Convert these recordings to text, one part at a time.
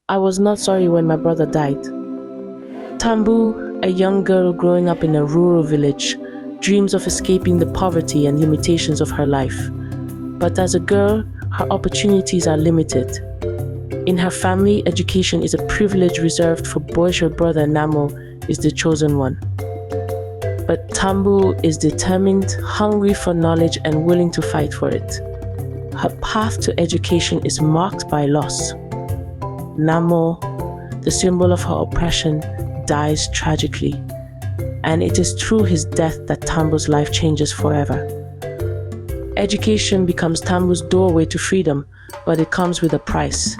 I was not sorry when my brother died. Tambu, a young girl growing up in a rural village, dreams of escaping the poverty and limitations of her life. But as a girl, her opportunities are limited. In her family, education is a privilege reserved for boys. Her brother Namo is the chosen one. But Tambu is determined, hungry for knowledge, and willing to fight for it. Her path to education is marked by loss. Namo, the symbol of her oppression, dies tragically, and it is through his death that Tambu's life changes forever. Education becomes Tambu's doorway to freedom, but it comes with a price.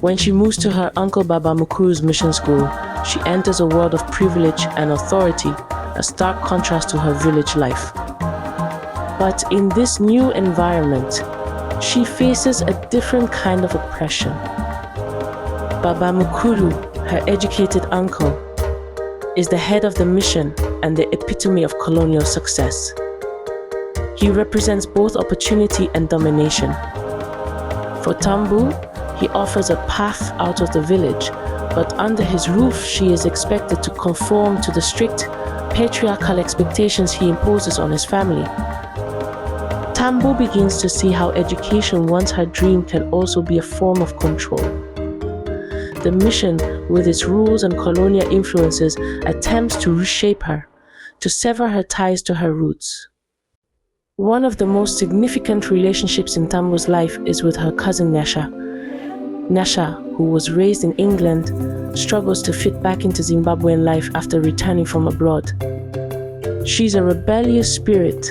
When she moves to her uncle Baba Mukuru's mission school, she enters a world of privilege and authority, a stark contrast to her village life. But in this new environment, she faces a different kind of oppression. Baba Mukuru, her educated uncle, is the head of the mission and the epitome of colonial success. He represents both opportunity and domination. For Tambu, he offers a path out of the village, but under his roof she is expected to conform to the strict patriarchal expectations he imposes on his family. Tambu begins to see how education, once her dream, can also be a form of control. The mission, with its rules and colonial influences, attempts to reshape her, to sever her ties to her roots. One of the most significant relationships in Tambu's life is with her cousin Nyasha. Nyasha, who was raised in England, struggles to fit back into Zimbabwean life after returning from abroad. She's a rebellious spirit,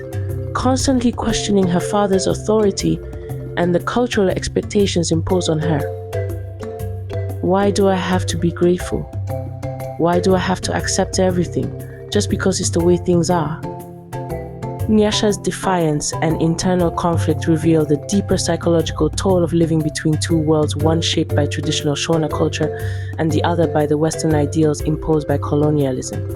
constantly questioning her father's authority and the cultural expectations imposed on her. Why do I have to be grateful? Why do I have to accept everything just because it's the way things are? Nyasha's defiance and internal conflict reveal the deeper psychological toll of living between two worlds, one shaped by traditional Shona culture and the other by the Western ideals imposed by colonialism.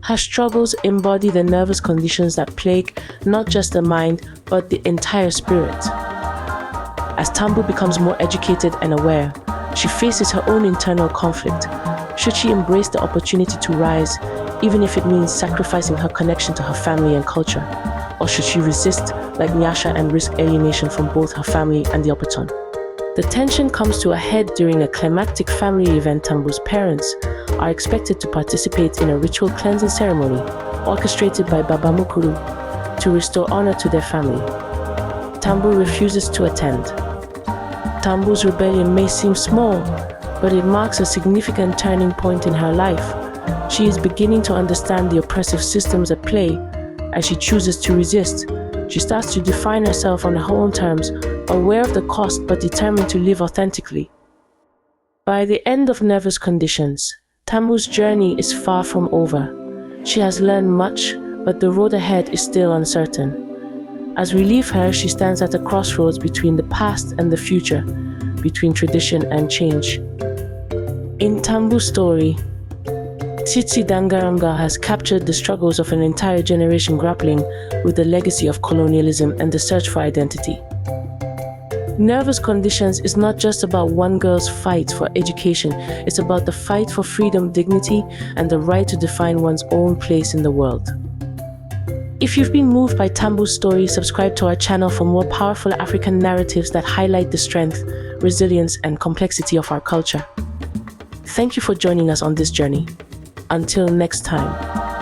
Her struggles embody the nervous conditions that plague not just the mind, but the entire spirit. As Tambu becomes more educated and aware, she faces her own internal conflict. Should she embrace the opportunity to rise, even if it means sacrificing her connection to her family and culture? Or should she resist like Nyasha and risk alienation from both her family and the Opaton? The tension comes to a head during a climactic family event. Tambu's parents are expected to participate in a ritual cleansing ceremony orchestrated by Baba Mukuru to restore honor to their family. Tambu refuses to attend. Tambu's rebellion may seem small, but it marks a significant turning point in her life. She is beginning to understand the oppressive systems at play. As she chooses to resist, she starts to define herself on her own terms, aware of the cost but determined to live authentically. By the end of Nervous Conditions, Tambu's journey is far from over. She has learned much, but the road ahead is still uncertain. As we leave her, she stands at a crossroads between the past and the future, between tradition and change. In TAMBU Story, Tsitsi Dangaranga has captured the struggles of an entire generation grappling with the legacy of colonialism and the search for identity. Nervous Conditions is not just about one girl's fight for education, it's about the fight for freedom, dignity, and the right to define one's own place in the world. If you've been moved by TAMBU's story, subscribe to our channel for more powerful African narratives that highlight the strength, resilience, and complexity of our culture. Thank you for joining us on this journey. Until next time.